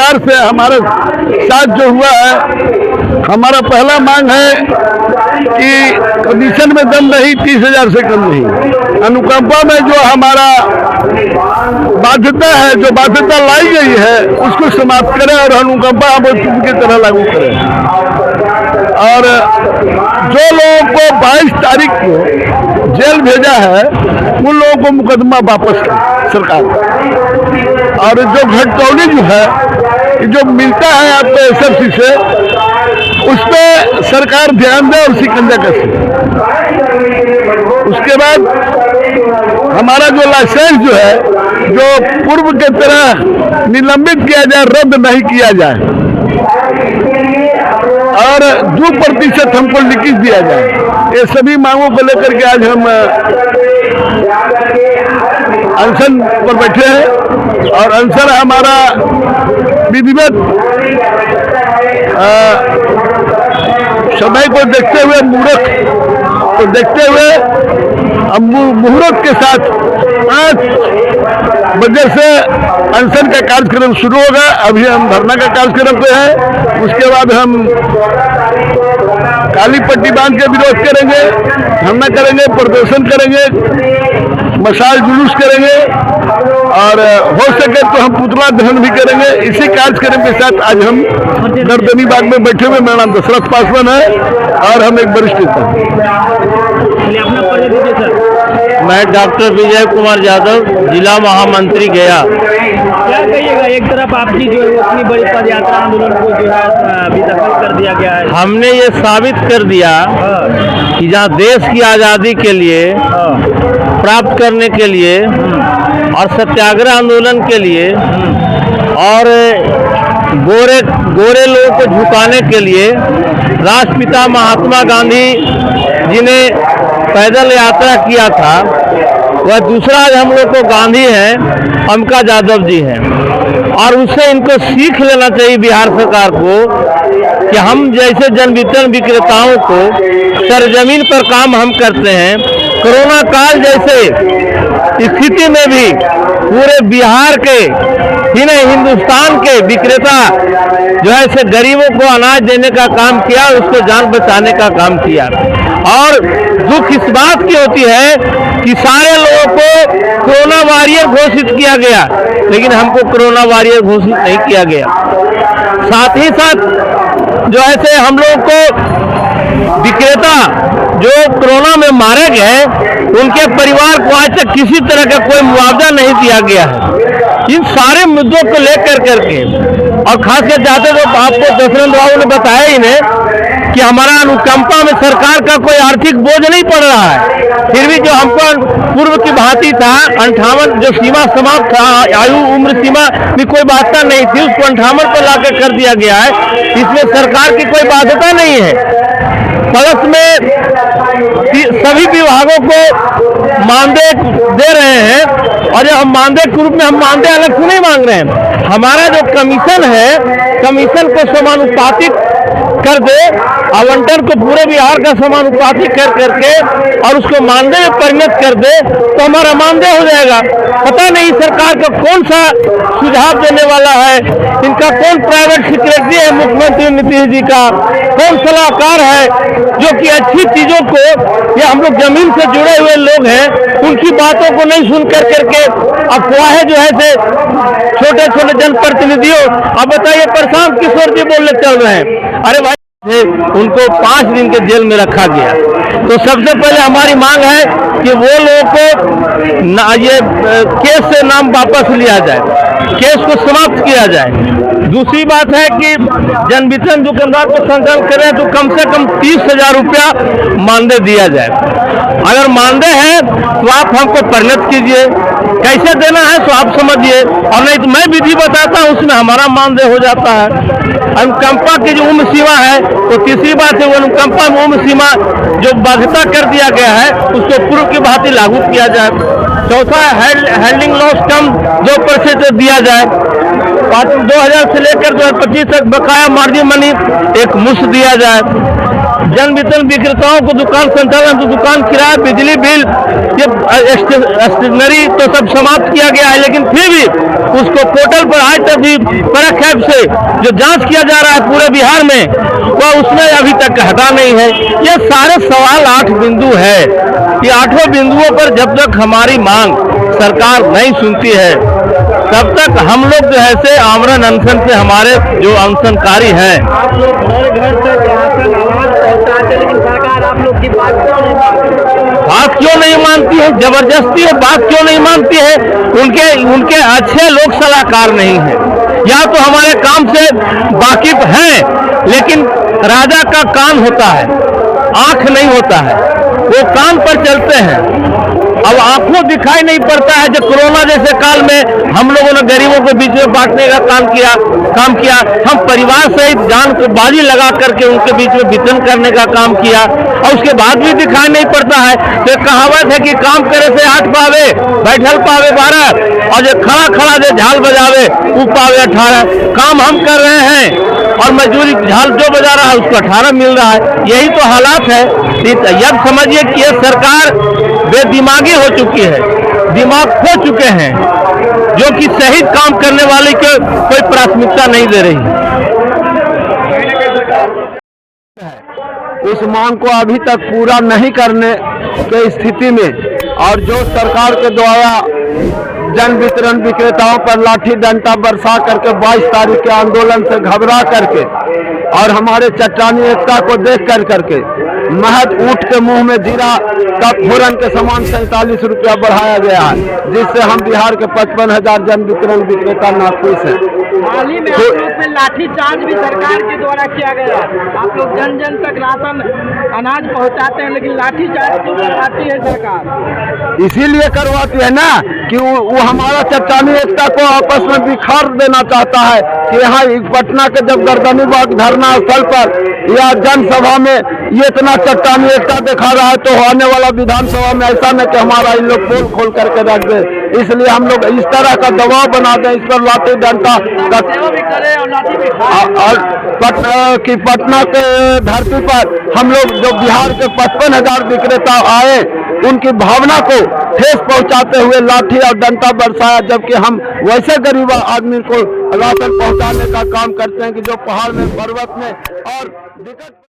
सरकार से हमारे साथ जो हुआ है, हमारा पहला मांग है कि कमीशन में दम नहीं, 30,000 से कम नहीं। अनुकंपा में जो हमारा बाध्यता है, जो बाध्यता लाई गई है, उसको समाप्त करें और अनुकंपा हम की तरह लागू करें। और जो लोगों को 22 तारीख को जेल भेजा है, उन लोगों को मुकदमा वापस करें सरकार। और जो घटतौली जो है, जो मिलता है आपको एसएफसी से, उस पर सरकार ध्यान दे और शिकंजा कसे। उसके बाद हमारा जो लाइसेंस जो है, जो पूर्व के तरह निलंबित किया जाए, रद्द नहीं किया जाए और 2% हमको लिखित दिया जाए। ये सभी मांगों को लेकर के आज हम अनशन पर बैठे हैं। और अनशन हमारा विधिवत समय को देखते हुए, मुहूर्त को देखते हुए, मुहूर्त के साथ 5 बजे से अनशन का कार्यक्रम शुरू होगा। अभी हम धरना का कार्यक्रम पे हैं। उसके बाद हम काली पट्टी बांध के विरोध करेंगे, धरना करेंगे, प्रदर्शन करेंगे, मशाल जुलूस करेंगे और हो सके तो हम पुतला दहन भी करेंगे। इसी कार्यक्रम के साथ आज हम गर्दनी बाग में बैठे हुए। मेरा नाम दशरथ पासवान है और हम एक वरिष्ठ नेता हैं। मैं डॉक्टर विजय कुमार यादव, जिला महामंत्री गया। क्या कहिएगा, एक तरफ आपकी जो है इतनी बड़ी पद यात्रा आंदोलन को जो है अभी दखल कर दिया गया है। हमने ये साबित कर दिया कि जहाँ देश की आज़ादी के लिए प्राप्त करने के लिए और सत्याग्रह आंदोलन के लिए और गोरे लोगों को झुकाने के लिए राष्ट्रपिता महात्मा गांधी जी ने पैदल यात्रा किया था, वह दूसरा आज हम लोग को गांधी हैं, अमका यादव जी हैं। और उससे इनको सीख लेना चाहिए बिहार सरकार को कि हम जैसे जन वितरण विक्रेताओं को सरजमीन पर काम हम करते हैं, कोरोना काल जैसे स्थिति में भी पूरे बिहार के ही नहीं हिंदुस्तान के विक्रेता जो है से गरीबों को अनाज देने का काम किया, उसको जान बचाने का काम किया। और दुख इस बात की होती है कि सारे लोगों को कोरोना वॉरियर घोषित किया गया, लेकिन हमको कोरोना वॉरियर घोषित नहीं किया गया। साथ ही साथ जो है से हम लोग को विक्रेता जो कोरोना में मारे गए, उनके परिवार को आज तक किसी तरह का कोई मुआवजा नहीं दिया गया है। इन सारे मुद्दों को लेकर करके और खासकर चाहते तो आपको दशरथ बाबू ने बताया ही नहीं कि हमारा अनुकंपा में सरकार का कोई आर्थिक बोझ नहीं पड़ रहा है। फिर भी जो हमको पूर्व की भांति था, 58 जो सीमा समाप्त था, आयु उम्र सीमा में कोई बाध्यता नहीं थी, उसको 58 पर लाकर कर दिया गया है। इसमें सरकार की कोई बाध्यता नहीं है। प्लस में सभी विभागों को मानदेय दे रहे हैं और जब हम मानदेय के रूप में हम मानदेय अलग से नहीं मांग रहे हैं। हमारा जो कमीशन है, कमीशन को समानुपातिक कर दे, आवंटन को पूरे बिहार का समानुपातिक कर करके और उसको मानदेय में परिणत कर दे तो हमारा मानदेय हो जाएगा। पता नहीं सरकार का कौन सा सुझाव देने वाला है, इनका कौन प्राइवेट सेक्रेटरी है मुख्यमंत्री नीतीश जी का, कौन सलाहकार है जो कि अच्छी चीजों को, या हम लोग जमीन से जुड़े हुए लोग हैं, उनकी बातों को नहीं सुन कर करके अफवाहें जो है से छोटे छोटे जनप्रतिनिधियों, अब बताइए प्रशांत किशोर जी बोलने चल रहे हैं, अरे भाई उनको 5 दिन के जेल में रखा गया। तो सबसे पहले हमारी मांग है कि वो लोगों को ये केस से नाम वापस लिया जाए, केस को समाप्त किया जाए। दूसरी बात है कि जन वितरण दुकानदार को संकल्प करें तो कम से कम 30,000 रुपया मानदेय दिया जाए। अगर मानदेय है तो आप हमको परिणत कीजिए, कैसे देना है तो आप समझिए, और नहीं तो मैं विधि बताता हूँ, उसमें हमारा मानदेय हो जाता है। अनुकंपा की जो उम्र सीमा है, तो तीसरी बात है वो अनुकंपा में उम्र सीमा जो बाध्यता कर दिया गया है उसको पूर्व की भांति लागू किया जाए। चौथा हैंडलिंग लॉस कम 2% दिया जाए। 2000 से लेकर 2025 तक बकाया मार्जिन मनी एक मुश्त दिया जाए। जन वितरण विक्रेताओं को दुकान संचालन, तो दुकान किराया, बिजली बिल, ये स्टेशनरी तो सब समाप्त किया गया है, लेकिन फिर भी उसको पोर्टल पर आज तक भी परख से जो जांच किया जा रहा है पूरे बिहार में, वह उसमें अभी तक हटा नहीं है। ये सारे सवाल 8 बिंदु है। ये 8 बिंदुओं पर जब तक हमारी मांग सरकार नहीं सुनती है, तब तक हम लोग जो है से आमरण अनशन से, हमारे जो अनशनकारी हैं, आप लोग घर से राशन अनाज पहुँचाते, लेकिन सरकार आप लोग की बात क्यों नहीं मानती? बात क्यों नहीं मानती है? जबरदस्ती है, बात क्यों नहीं मानती है? उनके अच्छे लोग सलाहकार नहीं है, या तो हमारे काम से वाकिफ हैं, लेकिन राजा का कान होता है, आंख नहीं होता है, वो कान पर चलते हैं। अब आंखों दिखाई नहीं पड़ता है। जब कोरोना जैसे काल में हम लोगों ने गरीबों के बीच में बांटने का काम किया, हम परिवार सहित जान को बाजी लगा करके उनके बीच में वितरण करने का काम किया, और उसके बाद भी दिखाई नहीं पड़ता है। तो कहावत है कि काम करे से 8 पावे, बैठल पावे 12, और जो खड़ा खड़ा जो झाल बजावे वो पावे 18। काम हम कर रहे हैं और मजदूरी झाल जो बजा रहा है उसको 18 मिल रहा है। यही तो हालात है। अब समझिए कि ये सरकार बेदिमागी हो चुकी है, दिमाग खो चुके हैं, जो कि सही काम करने वाले को कोई प्राथमिकता नहीं दे रही है। उस मांग को अभी तक पूरा नहीं करने के स्थिति में, और जो सरकार के द्वारा जन वितरण विक्रेताओं पर लाठी डंडा बरसा करके 22 तारीख के आंदोलन से घबरा करके और हमारे चट्टानी एकता को देख करके महज ऊँट के मुंह में जीरा का फोरन के समान 47 रुपया बढ़ाया गया है, जिससे हम बिहार के 55,000 जन वितरण विक्रेता नाखुश हैं। हाल ही में आप लोग पे लाठी चार्ज भी सरकार के द्वारा किया गया। आप लोग जन जन तक राशन अनाज पहुंचाते हैं, लेकिन लाठी चार्ज क्यों करवाती है सरकार? इसीलिए करवाती है ना कि वो हमारा चट्टानी एकता को आपस में बिखार देना चाहता है कि यहाँ पटना के जब गर्दनी बाग धरना स्थल पर या जनसभा में ये इतना चट्टानी एकता दिखा रहा है, तो आने वाला विधानसभा में ऐसा न कि हमारा इन लोग पोल खोल करके रख दे। इसलिए हम लोग इस तरह का दबाव बना दें, इस पर लाठी डंडा और पटना के धरती पर हम लोग जो बिहार के 55,000 विक्रेता आए, उनकी भावना को ठेस पहुंचाते हुए लाठी और डंडा बरसाया, जबकि हम वैसे गरीब आदमी को राशन पहुंचाने का काम करते हैं कि जो पहाड़ में, पर्वत में और